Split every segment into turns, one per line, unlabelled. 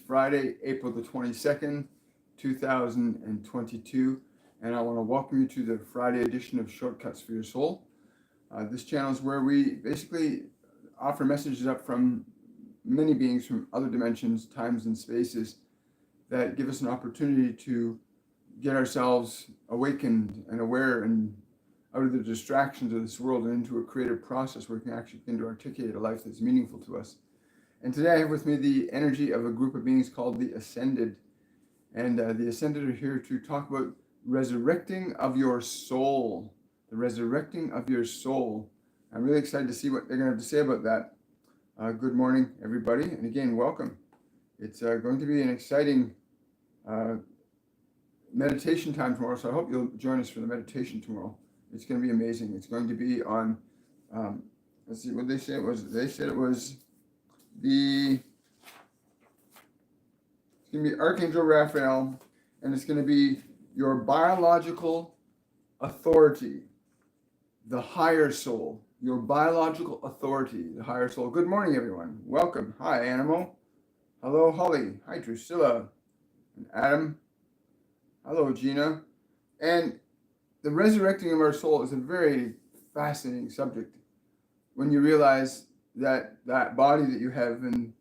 Friday, April the 22nd, 2022, and I want to welcome you to the Friday edition of Shortcuts for Your Soul. This channel is where we basically offer messages up from many beings from other dimensions, times, and spaces that give us an opportunity to get ourselves awakened and aware and out of the distractions of this world and into a creative process where we can actually begin to articulate a life that's meaningful to us. And today I have with me the energy of a group of beings called the Ascended. And the Ascended are here to talk about resurrecting of your soul. The resurrecting of your soul. I'm really excited to see what they're going to have to say about that. Good morning, everybody. And again, welcome. It's going to be an exciting meditation time tomorrow. So I hope you'll join us for the meditation tomorrow. It's going to be amazing. It's going to be on, let's see what they say it was. They said it was it's going to be Archangel Raphael, and it's going to be your biological authority, the higher soul, your biological authority, the higher soul. Good morning, everyone. Welcome. Hi, Animo. Hello, Holly. Hi, Drusilla and Adam. Hello, Gina. And the resurrecting of our soul is a very fascinating subject when you realize that that body that you have and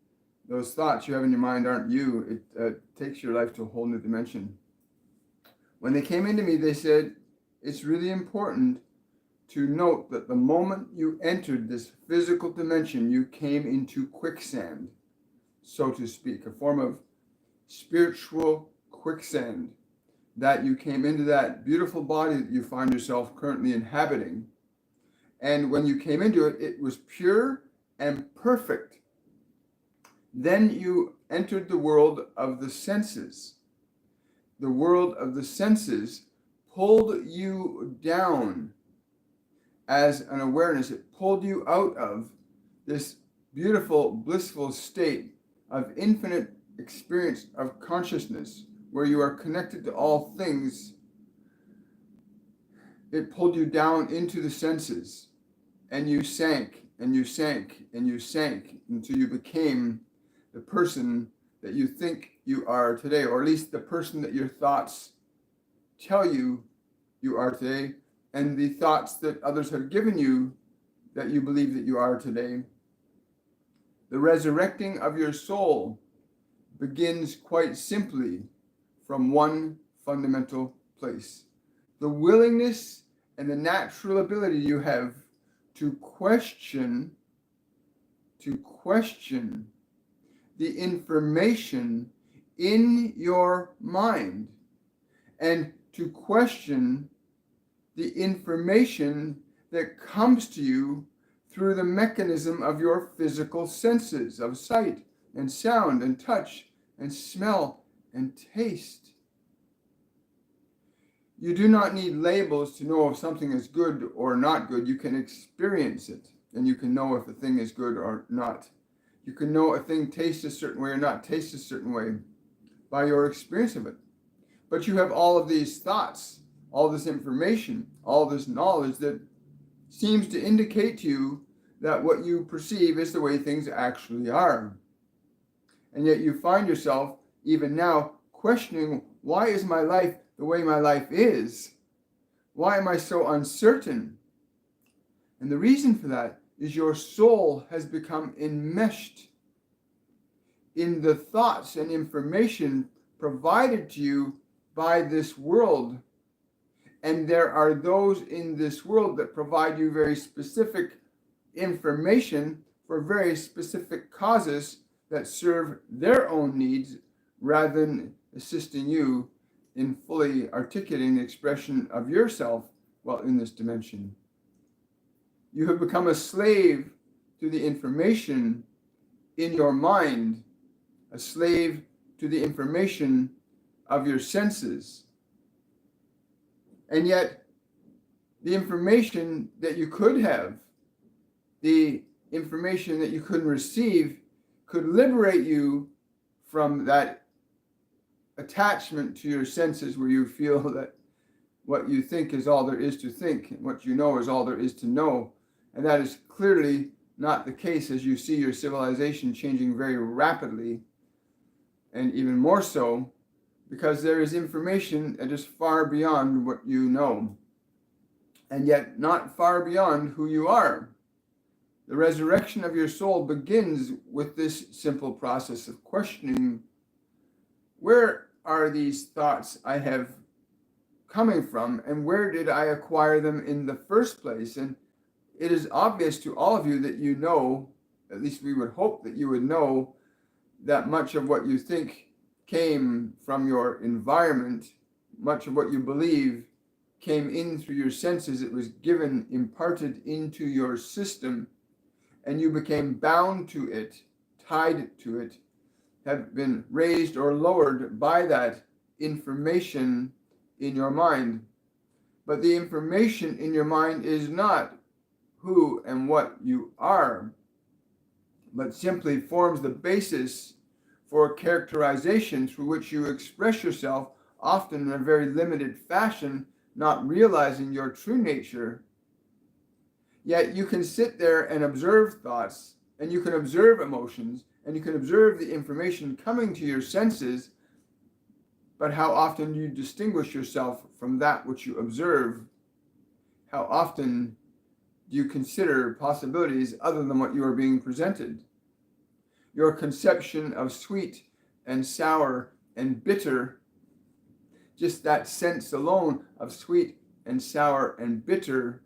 those thoughts you have in your mind aren't you. It takes your life to a whole new dimension. When they came into me, they said, it's really important to note that the moment you entered this physical dimension, you came into quicksand, so to speak, a form of spiritual quicksand. That you came into that beautiful body that you find yourself currently inhabiting. And when you came into it, it was pure and perfect. Then you entered the world of the senses. The world of the senses pulled you down as an awareness. It pulled you out of this beautiful, blissful state of infinite experience of consciousness, where you are connected to all things. It pulled you down into the senses, and you sank, and you sank, and you sank until you became the person that you think you are today, or at least the person that your thoughts tell you you are today, and the thoughts that others have given you that you believe that you are today. The resurrecting of your soul begins quite simply from one fundamental place. The willingness and the natural ability you have to question the information in your mind, and to question the information that comes to you through the mechanism of your physical senses of sight and sound and touch and smell and taste. You do not need labels to know if something is good or not good. You can experience it, and you can know if a thing is good or not. You can know a thing tastes a certain way or not tastes a certain way by your experience of it. But you have all of these thoughts, all this information, all this knowledge that seems to indicate to you that what you perceive is the way things actually are. And yet you find yourself even now questioning, why is my life the way my life is? Why am I so uncertain? And the reason for that is your soul has become enmeshed in the thoughts and information provided to you by this world. And there are those in this world that provide you very specific information for very specific causes that serve their own needs, rather than assisting you in fully articulating the expression of yourself while in this dimension. You have become a slave to the information in your mind, a slave to the information of your senses. And yet, the information that you could have, the information that you could receive, could liberate you from that attachment to your senses, where you feel that what you think is all there is to think, and what you know is all there is to know. And that is clearly not the case, as you see your civilization changing very rapidly and even more so because there is information that is far beyond what you know, and yet not far beyond who you are. The resurrection of your soul begins with this simple process of questioning, where are these thoughts I have coming from, and where did I acquire them in the first place? And it is obvious to all of you that you know, at least we would hope that you would know, that much of what you think came from your environment, much of what you believe came in through your senses. It was given, imparted into your system, and you became bound to it, tied to it, have been raised or lowered by that information in your mind. But the information in your mind is not who and what you are, but simply forms the basis for characterization through which you express yourself, often in a very limited fashion, not realizing your true nature. Yet you can sit there and observe thoughts, and you can observe emotions, and you can observe the information coming to your senses, but how often do you distinguish yourself from that which you observe? How often do you consider possibilities other than what you are being presented? Your conception of sweet and sour and bitter, just that sense alone of sweet and sour and bitter,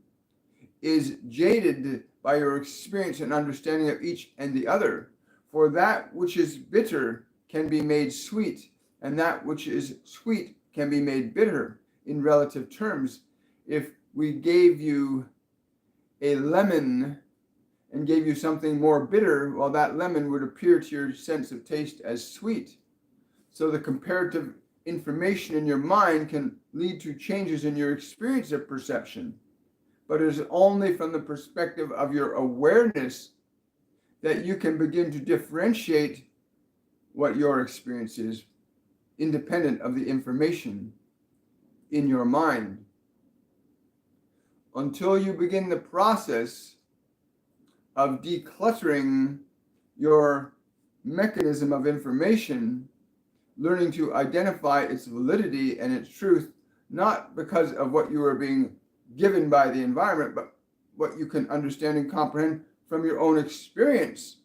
is jaded by your experience and understanding of each and the other. For that which is bitter can be made sweet, and that which is sweet can be made bitter in relative terms. If we gave you a lemon and gave you something more bitter, well, that lemon would appear to your sense of taste as sweet. So the comparative information in your mind can lead to changes in your experience of perception. But it is only from the perspective of your awareness that you can begin to differentiate what your experience is, independent of the information in your mind. Until you begin the process of decluttering your mechanism of information, learning to identify its validity and its truth, not because of what you are being given by the environment, but what you can understand and comprehend from your own experience.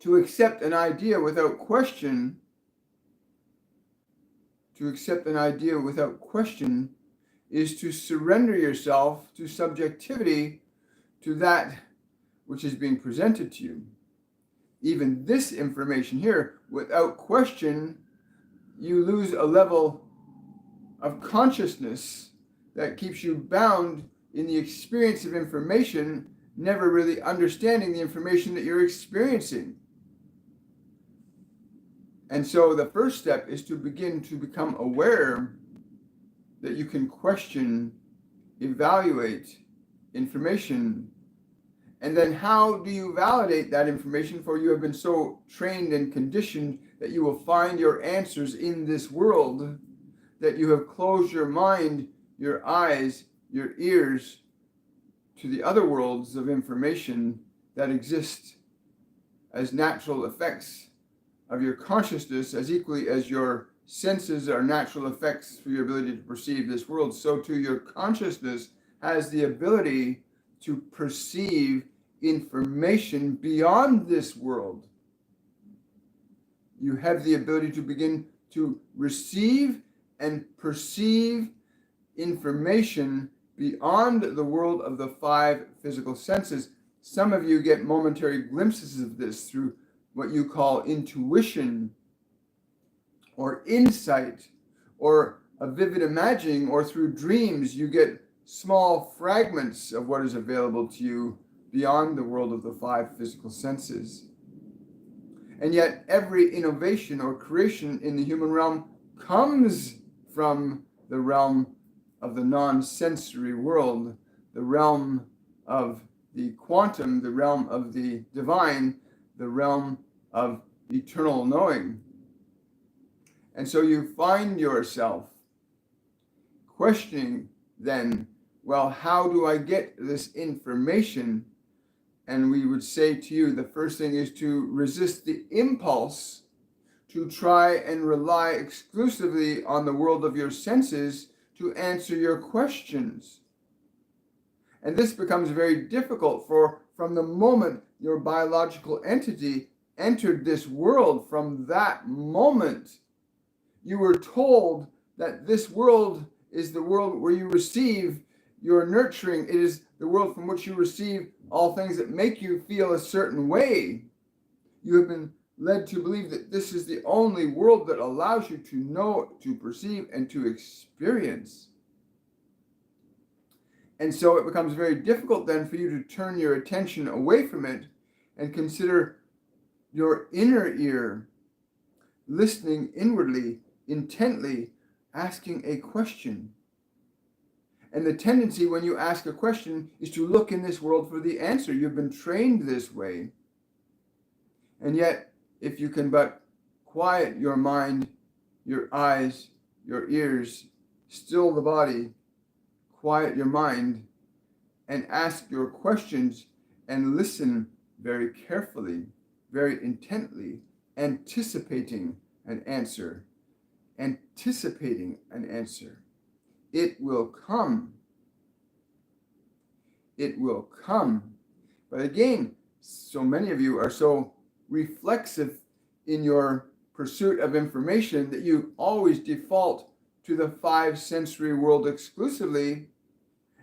To accept an idea without question, is to surrender yourself to subjectivity, to that which is being presented to you. Even this information here, without question, you lose a level of consciousness that keeps you bound in the experience of information, never really understanding the information that you're experiencing. And so the first step is to begin to become aware that you can question, evaluate information. And then how do you validate that information? For you have been so trained and conditioned that you will find your answers in this world, that you have closed your mind, your eyes, your ears to the other worlds of information that exist as natural effects of your consciousness, as equally as your senses are natural effects for your ability to perceive this world. So too your consciousness has the ability to perceive information beyond this world. You have the ability to begin to receive and perceive information beyond the world of the five physical senses. Some of you get momentary glimpses of this through what you call intuition or insight or a vivid imagining, or through dreams you get small fragments of what is available to you beyond the world of the five physical senses. And yet every innovation or creation in the human realm comes from the realm of the non-sensory world, the realm of the quantum, the realm of the divine, the realm of eternal knowing. And so you find yourself questioning then, well, how do I get this information? And we would say to you, the first thing is to resist the impulse to try and rely exclusively on the world of your senses to answer your questions. And this becomes very difficult, for from the moment your biological entity entered this world, from that moment, you were told that this world is the world where you receive your nurturing. It is the world from which you receive all things that make you feel a certain way. You have been led to believe that this is the only world that allows you to know, to perceive, and to experience. And so it becomes very difficult then for you to turn your attention away from it and consider your inner ear, listening inwardly, intently, asking a question. And the tendency when you ask a question is to look in this world for the answer. You've been trained this way. And yet, if you can but quiet your mind, your eyes, your ears, still the body, quiet your mind, and ask your questions and listen very carefully, very intently, anticipating an answer. Anticipating an answer. It will come. It will come. But again, so many of you are so reflexive in your pursuit of information that you always default to the five sensory world exclusively,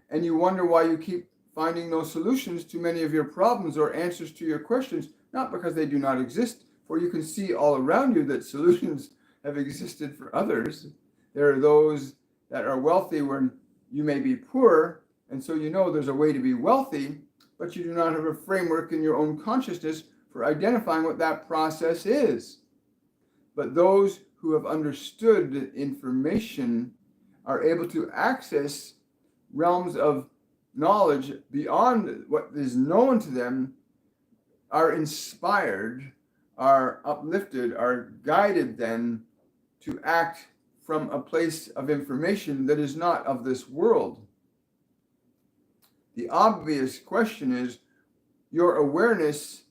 and you wonder why you keep finding no solutions to many of your problems or answers to your questions, not because they do not exist, for you can see all around you that solutions have existed for others. There are those that are wealthy when you may be poor, and so you know there's a way to be wealthy, but you do not have a framework in your own consciousness for identifying what that process is. But those who have understood information are able to access realms of knowledge beyond what is known to them, are inspired, are uplifted, are guided then to act from a place of information that is not of this world. The obvious question is, your awareness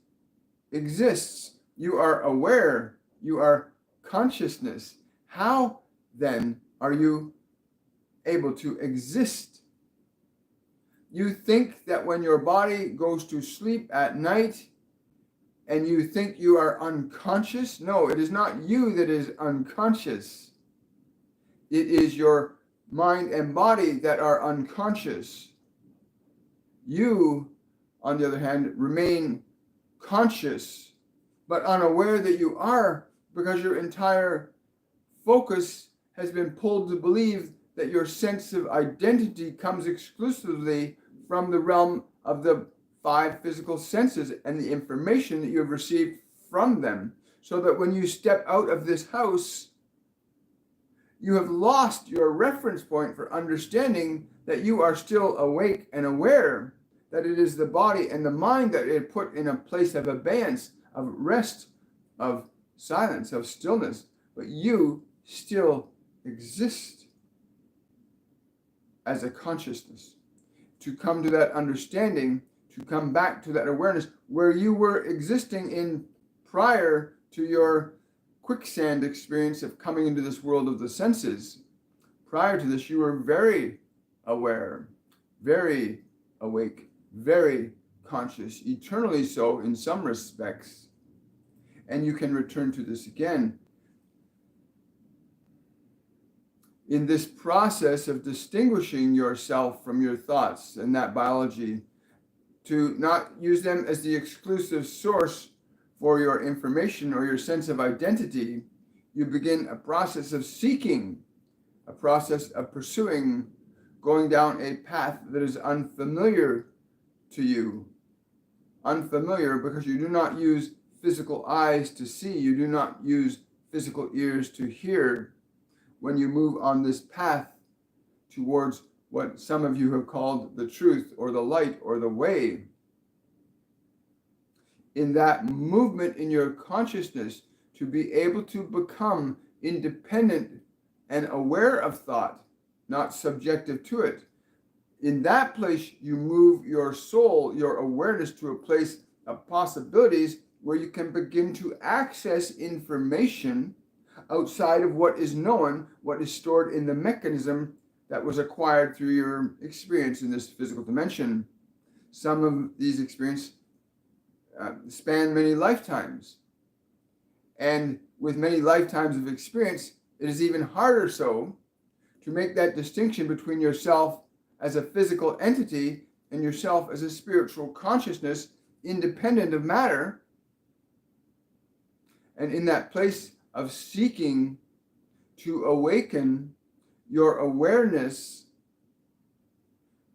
exists. You are aware. You are consciousness. How then are you able to exist? You think that when your body goes to sleep at night and you think you are unconscious? No, it is not you that is unconscious. It is your mind and body that are unconscious. You, on the other hand, remain conscious, but unaware that you are, because your entire focus has been pulled to believe that your sense of identity comes exclusively from the realm of the five physical senses and the information that you have received from them. So that when you step out of this house, you have lost your reference point for understanding that you are still awake and aware, that it is the body and the mind that it put in a place of abeyance, of rest, of silence, of stillness, but you still exist as a consciousness. To come to that understanding, to come back to that awareness where you were existing in prior to your quicksand experience of coming into this world of the senses. Prior to this, you were very aware, very awake, very conscious, eternally so in some respects. And you can return to this again. In this process of distinguishing yourself from your thoughts and that biology, to not use them as the exclusive source for your information or your sense of identity, you begin a process of seeking, a process of pursuing, going down a path that is unfamiliar to you. Unfamiliar because you do not use physical eyes to see, you do not use physical ears to hear. When you move on this path towards what some of you have called the truth or the light or the way, in that movement in your consciousness to be able to become independent and aware of thought, not subjective to it, In that place, you move your soul, your awareness, to a place of possibilities where you can begin to access information outside of what is known, what is stored in the mechanism that was acquired through your experience in this physical dimension. Some of these experiences span many lifetimes. And with many lifetimes of experience, it is even harder so to make that distinction between yourself as a physical entity and yourself as a spiritual consciousness independent of matter. And in that place of seeking to awaken your awareness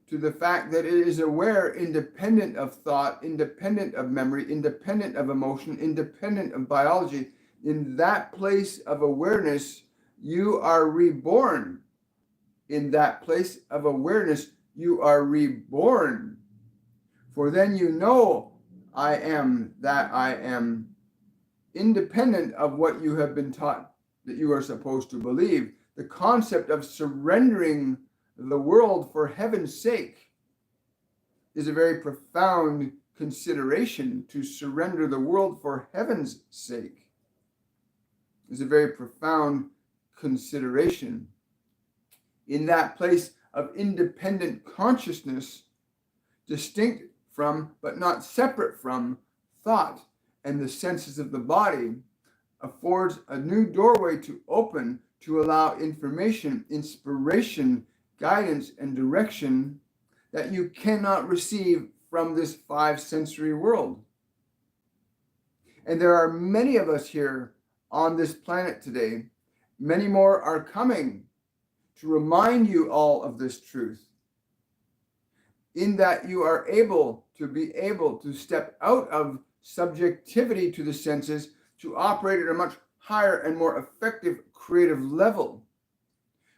to the fact that it is aware independent of thought, independent of memory, independent of emotion, independent of biology, in that place of awareness, you are reborn. In that place of awareness, you are reborn. For then you know, I am that I am, independent of what you have been taught that you are supposed to believe. The concept of surrendering the world for heaven's sake is a very profound consideration. To surrender the world for heaven's sake is a very profound consideration. In that place of independent consciousness, distinct from, but not separate from, thought and the senses of the body, affords a new doorway to open to allow information, inspiration, guidance, and direction that you cannot receive from this five-sensory world. And there are many of us here on this planet today. Many more are coming to remind you all of this truth, in that you are able to step out of subjectivity to the senses to operate at a much higher and more effective creative level,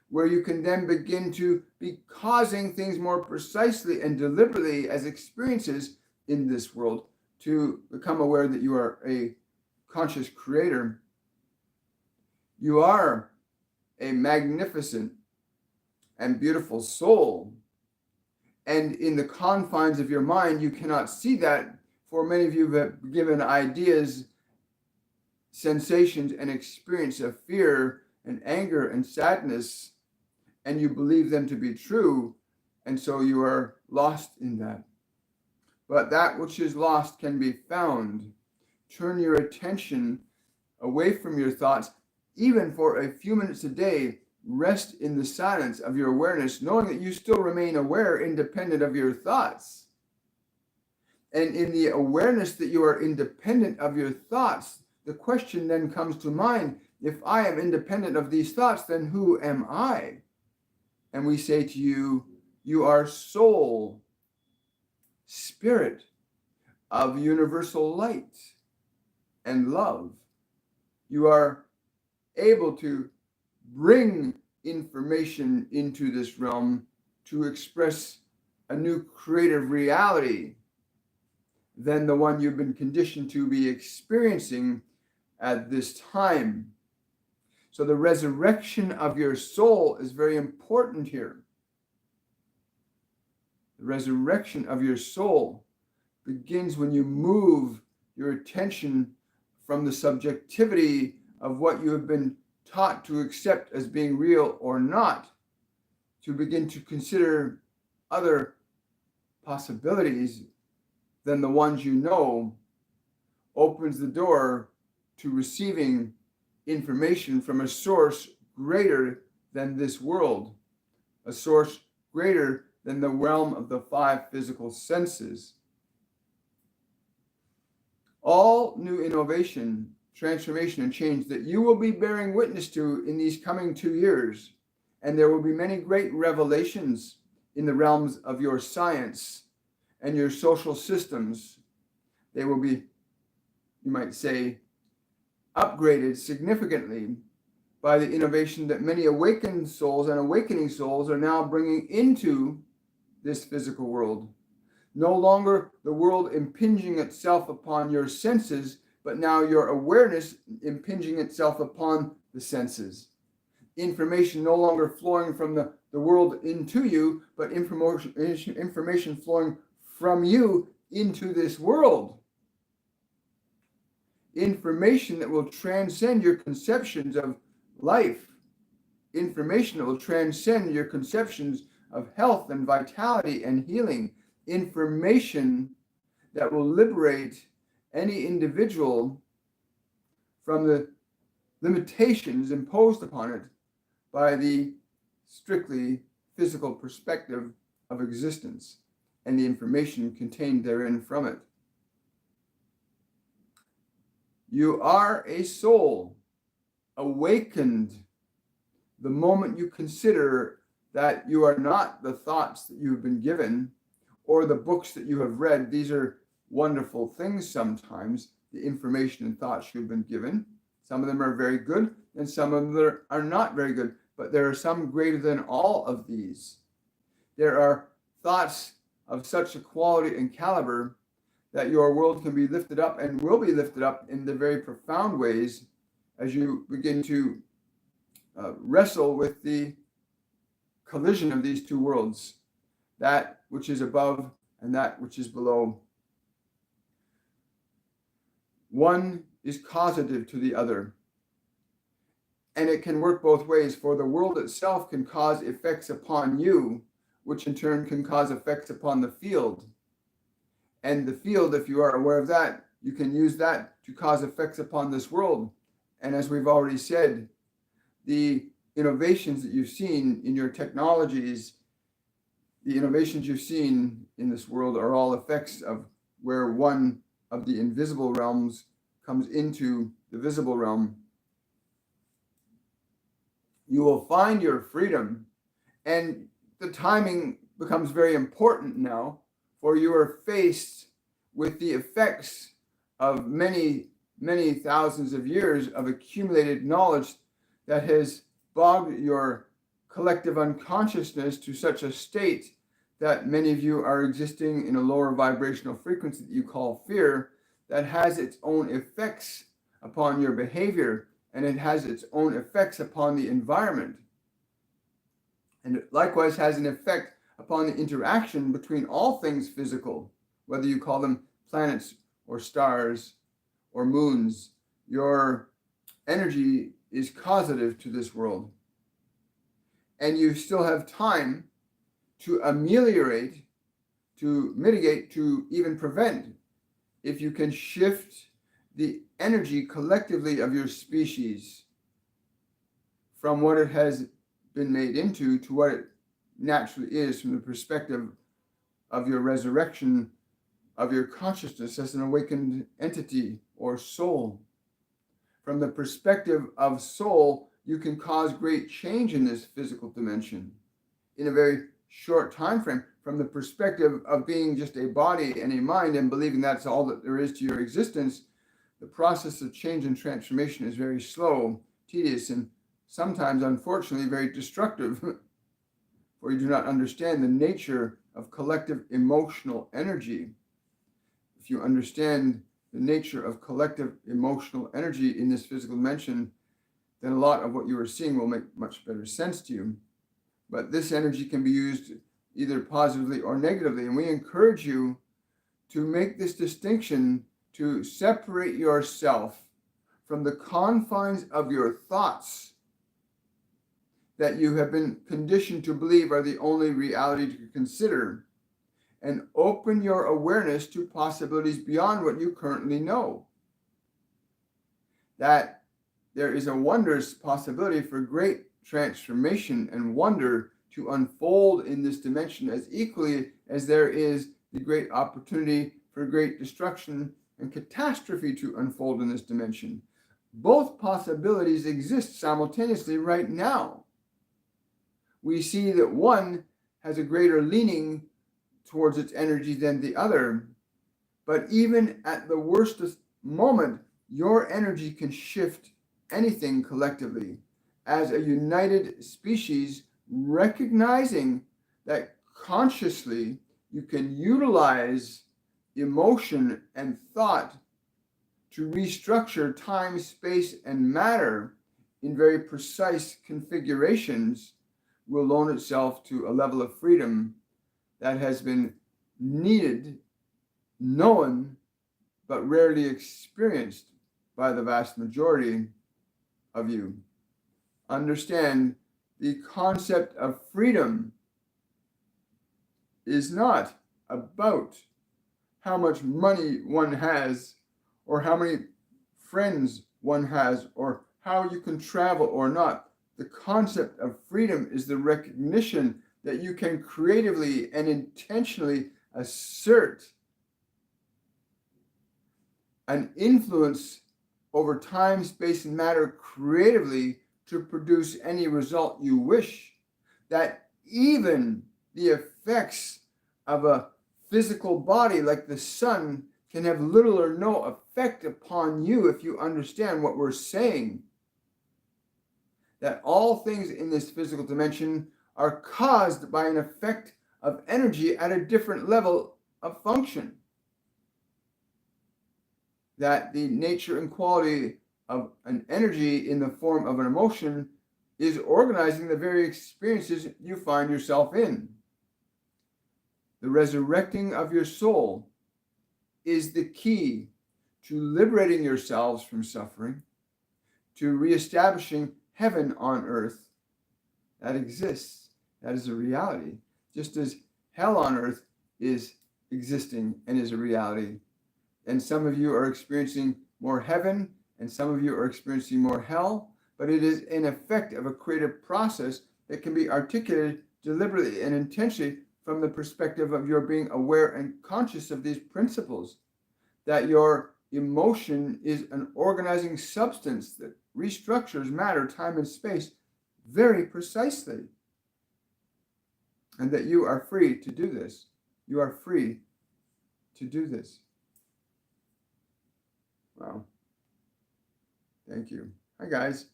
where you can then begin to be causing things more precisely and deliberately as experiences in this world, to become aware that you are a conscious creator. You are a magnificent and beautiful soul. And in the confines of your mind, you cannot see that. For many of you have given ideas, sensations, and experience of fear and anger and sadness, and you believe them to be true, and so you are lost in that. But that which is lost can be found. Turn your attention away from your thoughts, even for a few minutes a day. Rest in the silence of your awareness, knowing that you still remain aware, independent of your thoughts. And in the awareness that you are independent of your thoughts, the question then comes to mind: if I am independent of these thoughts, then who am I? And we say to you, you are soul, spirit of universal light and love. You are able to bring information into this realm to express a new creative reality than the one you've been conditioned to be experiencing at this time. So the resurrection of your soul is very important here. The resurrection of your soul begins when you move your attention from the subjectivity of what you have been taught to accept as being real or not, to begin to consider other possibilities than the ones you know, opens the door to receiving information from a source greater than this world, a source greater than the realm of the five physical senses. All new innovation, transformation, and change that you will be bearing witness to in these coming 2 years, and there will be many great revelations in the realms of your science and your social systems. They will be, you might say, upgraded significantly by the innovation that many awakened souls and awakening souls are now bringing into this physical world. No longer the world impinging itself upon your senses, but now your awareness impinging itself upon the senses. information no longer flowing from the world into you, but information flowing from you into this world. Information that will transcend your conceptions of life. Information that will transcend your conceptions of health and vitality and healing. Information that will liberate any individual from the limitations imposed upon it by the strictly physical perspective of existence and the information contained therein from it. You are a soul awakened the moment you consider that you are not the thoughts that you've been given or the books that you have read. These are wonderful things sometimes, the information and thoughts you've been given. Some of them are very good and some of them are not very good, but there are some greater than all of these. There are thoughts of such a quality and caliber that your world can be lifted up and will be lifted up in the very profound ways as you begin to wrestle with the collision of these two worlds, that which is above and that which is below. One is causative to the other, and it can work both ways, for the world itself can cause effects upon you, which in turn can cause effects upon the field. And the field, if you are aware of that, you can use that to cause effects upon this world. And as we've already said, the innovations that you've seen in your technologies, the innovations you've seen in this world are all effects of where one of the invisible realms comes into the visible realm. You will find your freedom, and the timing becomes very important now, for you are faced with the effects of many, many thousands of years of accumulated knowledge that has bogged your collective unconsciousness to such a state that many of you are existing in a lower vibrational frequency that you call fear, that has its own effects upon your behavior, and it has its own effects upon the environment. And it likewise has an effect upon the interaction between all things physical, whether you call them planets or stars or moons. Your energy is causative to this world. And you still have time to ameliorate, to mitigate, to even prevent, if you can shift the energy collectively of your species from what it has been made into to what it naturally is, from the perspective of your resurrection of your consciousness as an awakened entity or soul. From the perspective of soul, you can cause great change in this physical dimension in a very short time frame. From the perspective of being just a body and a mind and believing that's all that there is to your existence, the process of change and transformation is very slow, tedious, and sometimes, unfortunately, very destructive, for you do not understand the nature of collective emotional energy. If you understand the nature of collective emotional energy in this physical dimension, then a lot of what you are seeing will make much better sense to you. But this energy can be used either positively or negatively, and we encourage you to make this distinction, to separate yourself from the confines of your thoughts that you have been conditioned to believe are the only reality to consider, and open your awareness to possibilities beyond what you currently know. That there is a wondrous possibility for great transformation and wonder to unfold in this dimension, as equally as there is the great opportunity for great destruction and catastrophe to unfold in this dimension. Both possibilities exist simultaneously right now. We see that one has a greater leaning towards its energy than the other, but even at the worstest moment, your energy can shift anything collectively as a united species, recognizing that consciously you can utilize emotion and thought to restructure time, space, and matter in very precise configurations, will loan itself to a level of freedom that has been needed, known, but rarely experienced by the vast majority of you. Understand, the concept of freedom is not about how much money one has, or how many friends one has, or how you can travel or not. The concept of freedom is the recognition that you can creatively and intentionally assert an influence over time, space, and matter creatively to produce any result you wish. That even the effects of a physical body like the sun can have little or no effect upon you if you understand what we're saying. That all things in this physical dimension are caused by an effect of energy at a different level of function. That the nature and quality of an energy in the form of an emotion is organizing the very experiences you find yourself in. The resurrecting of your soul is the key to liberating yourselves from suffering, to reestablishing heaven on earth that exists, that is a reality, just as hell on earth is existing and is a reality. And some of you are experiencing more heaven, and some of you are experiencing more hell, but it is an effect of a creative process that can be articulated deliberately and intentionally from the perspective of your being aware and conscious of these principles, that your emotion is an organizing substance that restructures matter, time, and space very precisely, and that you are free to do this. You are free to do this. Wow. Thank you. Hi, guys.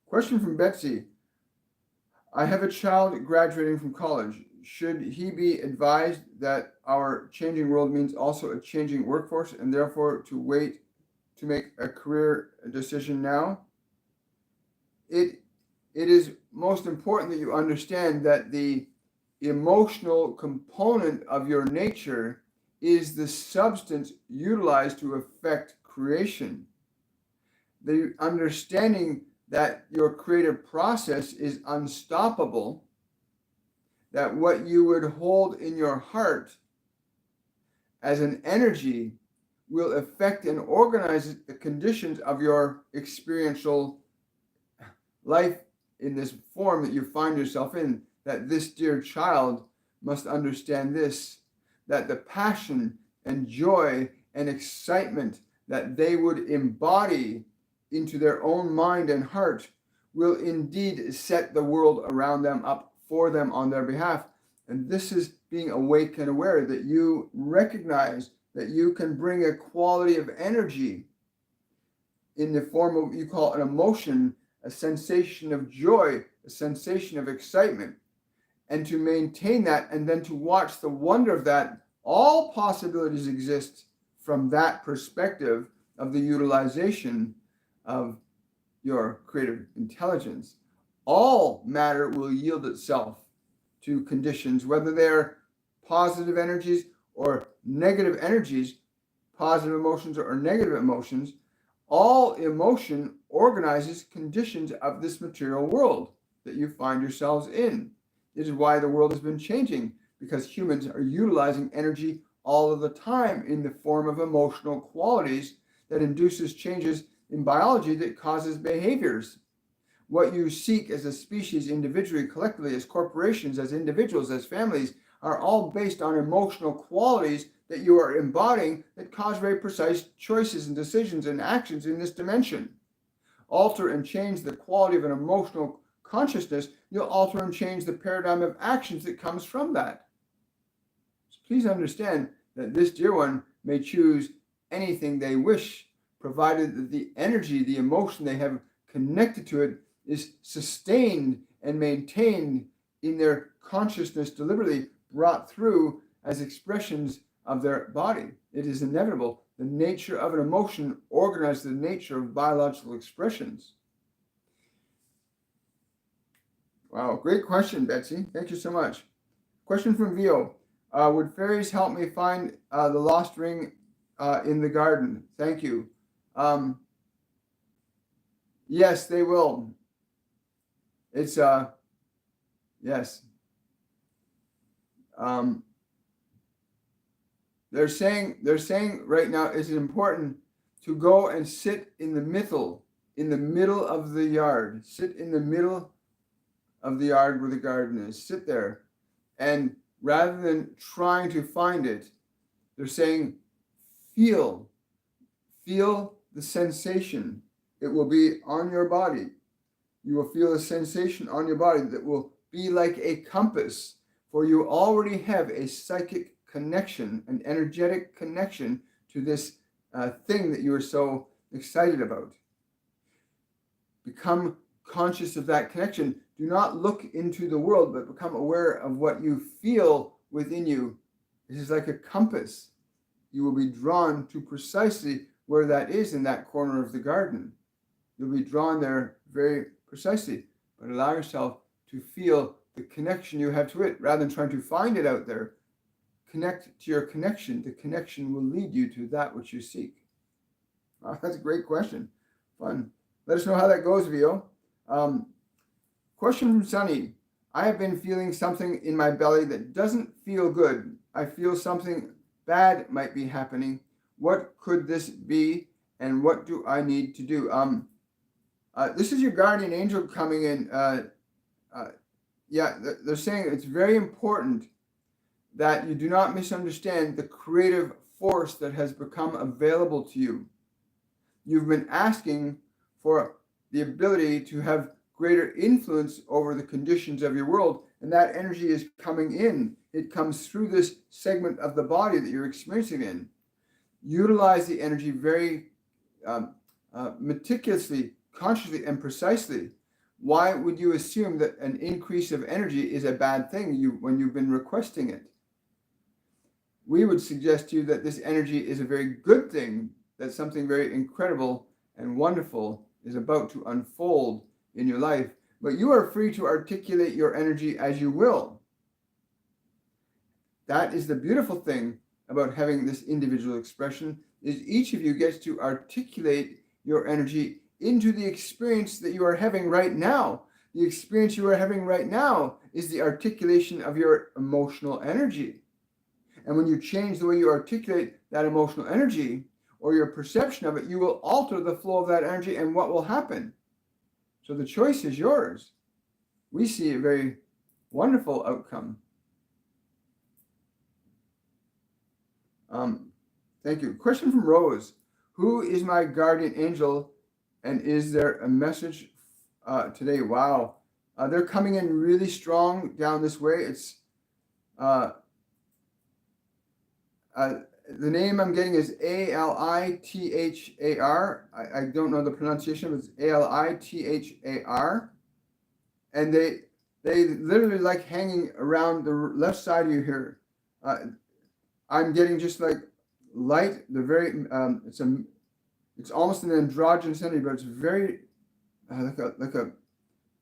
Question from Betsy. I have a child graduating from college. Should he be advised that our changing world means also a changing workforce, and therefore to wait to make a career decision now? It is most important that you understand that the emotional component of your nature is the substance utilized to affect creation. The understanding that your creative process is unstoppable, that what you would hold in your heart as an energy will affect and organize the conditions of your experiential life in this form that you find yourself in, that this dear child must understand this, that the passion and joy and excitement that they would embody into their own mind and heart will indeed set the world around them up for them on their behalf. And this is being awake and aware that you recognize that you can bring a quality of energy in the form of what you call an emotion, a sensation of joy, a sensation of excitement, and to maintain that and then to watch the wonder of that. All possibilities exist from that perspective of the utilization of your creative intelligence. All matter will yield itself to conditions, whether they're positive energies or negative energies, positive emotions or negative emotions. All emotion organizes conditions of this material world that you find yourselves in. This is why the world has been changing, because humans are utilizing energy all of the time in the form of emotional qualities that induces changes in biology that causes behaviors. What you seek as a species, individually, collectively, as corporations, as individuals, as families, are all based on emotional qualities that you are embodying that cause very precise choices and decisions and actions in this dimension. Alter and change the quality of an emotional consciousness, you'll alter and change the paradigm of actions that comes from that. So please understand that this dear one may choose anything they wish, provided that the energy, the emotion they have connected to it is sustained and maintained in their consciousness, deliberately brought through as expressions of their body. It is inevitable the nature of an emotion organizes the nature of biological expressions. Wow, great question, Betsy. Thank you so much. Question from Vio. Would fairies help me find the lost ring in the garden? Thank you. Yes, they will. It's yes. They're saying right now it's important to go and sit in the middle of the yard. Sit in the middle of the yard where the garden is. Sit there, and rather than trying to find it, they're saying feel the sensation. It will be on your body. You will feel a sensation on your body that will be like a compass, for you already have a psychic connection, an energetic connection to this thing that you are so excited about. Become conscious of that connection. Do not look into the world, but become aware of what you feel within you. This is like a compass. You will be drawn to precisely where that is in that corner of the garden. You'll be drawn there very precisely, but allow yourself to feel the connection you have to it rather than trying to find it out there. Connect to your connection. The connection will lead you to that which you seek. Oh, that's a great question. Fun. Let us know how that goes, Vio. Question from Sunny. I have been feeling something in my belly that doesn't feel good. I feel something bad might be happening. What could this be, and what do I need to do? This is your guardian angel coming in. They're saying it's very important that you do not misunderstand the creative force that has become available to you. You've been asking for the ability to have greater influence over the conditions of your world, and that energy is coming in. It comes through this segment of the body that you're experiencing in. Utilize the energy very meticulously, consciously, and precisely. Why would you assume that an increase of energy is a bad thing when you've been requesting it? We would suggest to you that this energy is a very good thing, that something very incredible and wonderful is about to unfold in your life, but you are free to articulate your energy as you will. That is the beautiful thing about having this individual expression, is each of you gets to articulate your energy into the experience that you are having right now. The experience you are having right now is the articulation of your emotional energy. And when you change the way you articulate that emotional energy or your perception of it, you will alter the flow of that energy, and what will happen? So the choice is yours. We see a very wonderful outcome. Thank you. Question from Rose. Who is my guardian angel, and is there a message today? Wow. They're coming in really strong down this way. It's the name I'm getting is Alithar. I don't know the pronunciation, but it's Alithar. And they literally like hanging around the left side of you here. I'm getting just like light. The very it's almost an androgynous energy, but it's very like a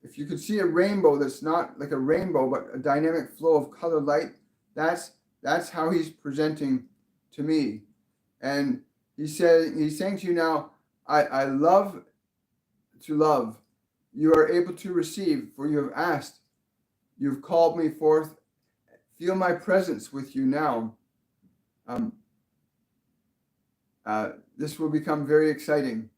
if you could see a rainbow that's not like a rainbow, but a dynamic flow of colored light. That's how he's presenting to me. And he's saying to you now, I love to love. You are able to receive, for you have asked. You've called me forth. Feel my presence with you now. This will become very exciting.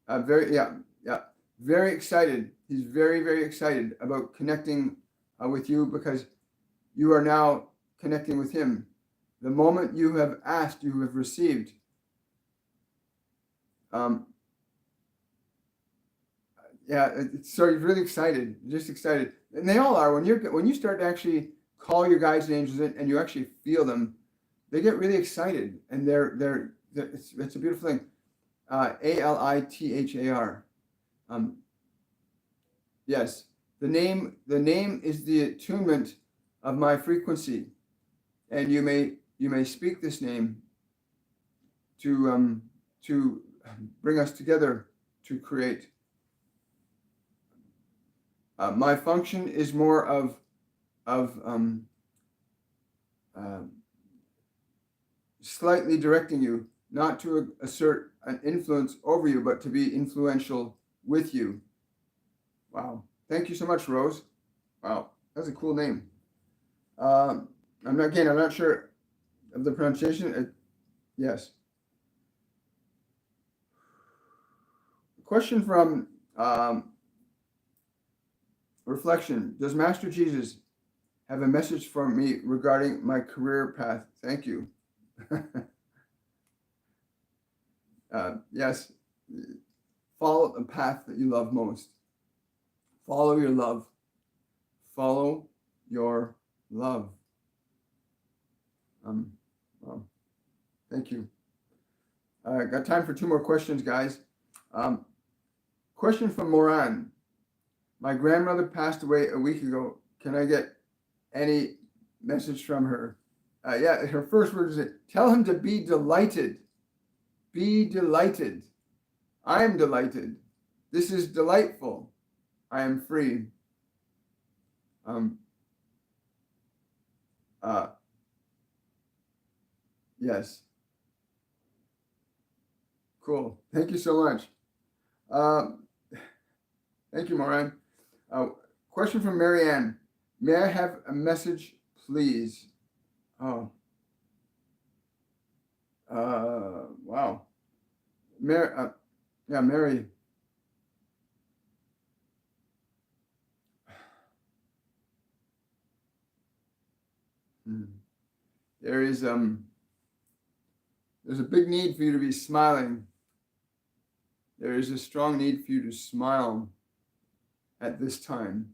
Very excited. He's very, very excited about connecting with you, because you are now connecting with him. The moment you have asked, you have received. So he's really excited, just excited, and they all are. When you start to actually call your guides and angels in, and you actually feel them, they get really excited, and it's a beautiful thing. Alithar. Yes, the name is the attunement of my frequency, and you may speak this name. to bring us together to create. My function is more of slightly directing you, not to assert an influence over you, but to be influential with you. Wow. Thank you so much, Rose. Wow. That's a cool name. I'm not sure of the pronunciation. Yes. Question from Reflection. Does Master Jesus have a message for me regarding my career path? Thank you. Yes. Follow the path that you love most. Follow your love. Follow your love. Well, thank you. Got time for 2 more questions, guys. Question from Moran. My grandmother passed away a week ago. Can I get any message from her? Yeah, her first words is, tell him to be delighted. Be delighted. I am delighted. This is delightful. I am free. Yes. Cool. Thank you so much. Thank you, Moran. Question from Marianne. May I have a message, please? Oh. Wow. Mary. Yeah, Mary. There's a big need for you to be smiling. There is a strong need for you to smile at this time,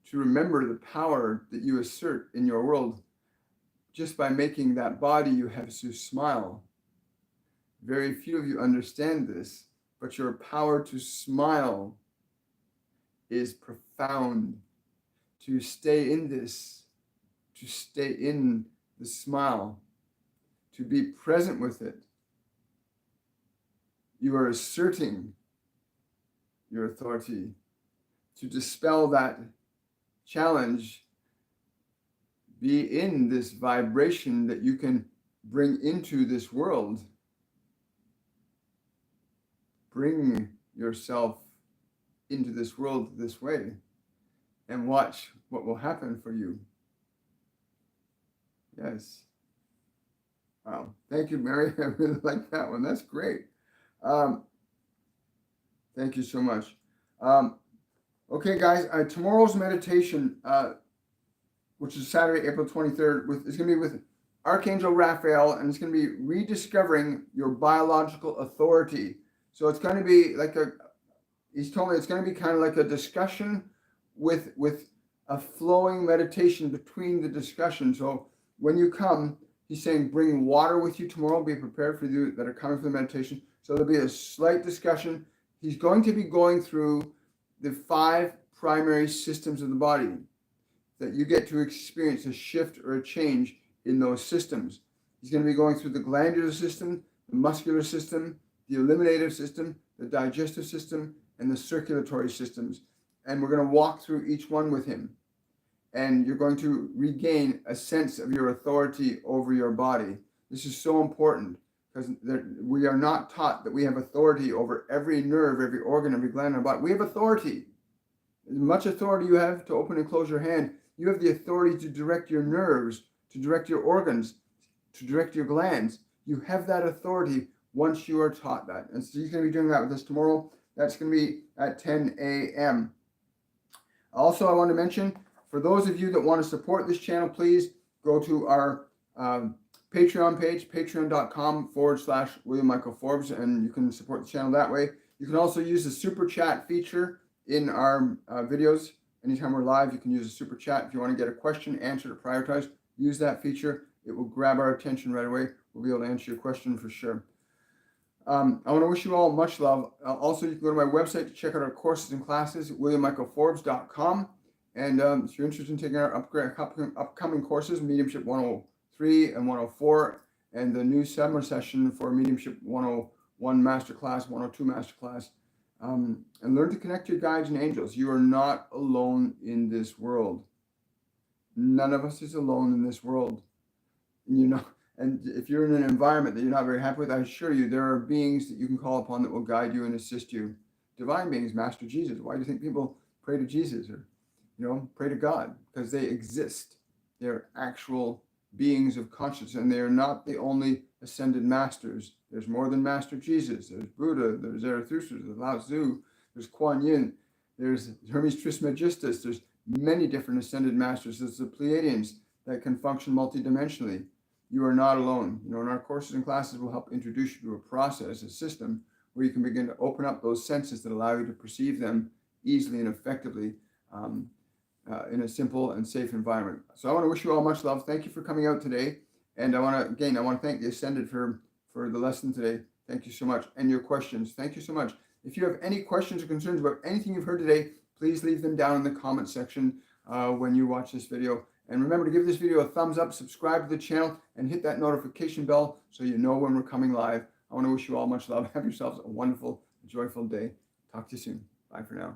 to remember the power that you assert in your world just by making that body you have to smile. Very few of you understand this, but your power to smile is profound. To stay in this, to stay in the smile, to be present with it. You are asserting your authority. To dispel that challenge, be in this vibration that you can bring into this world. Bring yourself into this world this way and watch what will happen for you. Yes. Wow. Thank you, Mary. I really like that one. That's great. Thank you so much. Okay, guys, tomorrow's meditation, which is Saturday, April 23rd, is going to be with Archangel Raphael, and it's going to be rediscovering your biological authority. So it's going to be like he's told me it's going to be kind of like a discussion with a flowing meditation between the discussion. So when you come, he's saying bring water with you tomorrow. Be prepared for you that are coming for the meditation. So there'll be a slight discussion. He's going to be going through the 5 primary systems of the body that you get to experience a shift or a change in those systems. He's going to be going through the glandular system, the muscular system, the eliminative system, the digestive system, and the circulatory systems. And we're going to walk through each one with him. And you're going to regain a sense of your authority over your body. This is so important because we are not taught that we have authority over every nerve, every organ, every gland in our body. We have authority. As much authority you have to open and close your hand, you have the authority to direct your nerves, to direct your organs, to direct your glands. You have that authority once you are taught that. And so he's going to be doing that with us tomorrow. That's going to be at 10 a.m. Also, I want to mention, for those of you that want to support this channel, please go to our Patreon page, patreon.com/William Michael Forbes, and you can support the channel that way. You can also use the super chat feature in our videos. Anytime we're live, you can use a super chat. If you want to get a question answered or prioritized, use that feature. It will grab our attention right away. We'll be able to answer your question for sure. I want to wish you all much love. Also, you can go to my website to check out our courses and classes, williammichaelforbes.com. And if you're interested in taking our upcoming courses, Mediumship 103 and 104, and the new summer session for Mediumship 101 Masterclass, 102 Masterclass. And learn to connect to your guides and angels. You are not alone in this world. None of us is alone in this world. And if you're in an environment that you're not very happy with, I assure you there are beings that you can call upon that will guide you and assist you. Divine beings, Master Jesus. Why do you think people pray to Jesus or, pray to God? Because they exist. They're actual beings of consciousness, and they are not the only ascended masters. There's more than Master Jesus. There's Buddha, there's Zarathustra, there's Lao Tzu, there's Kuan Yin, there's Hermes Trismegistus. There's many different ascended masters. There's the Pleiadians that can function multidimensionally. You are not alone. In our courses and classes, we'll help introduce you to a process, a system, where you can begin to open up those senses that allow you to perceive them easily and effectively in a simple and safe environment. So I want to wish you all much love. Thank you for coming out today. And I want to thank the Ascended for the lesson today. Thank you so much. And your questions. Thank you so much. If you have any questions or concerns about anything you've heard today, please leave them down in the comment section when you watch this video. And remember to give this video a thumbs up, subscribe to the channel, and hit that notification bell so you know when we're coming live. I want to wish you all much love. Have yourselves a wonderful, joyful day. Talk to you soon. Bye for now.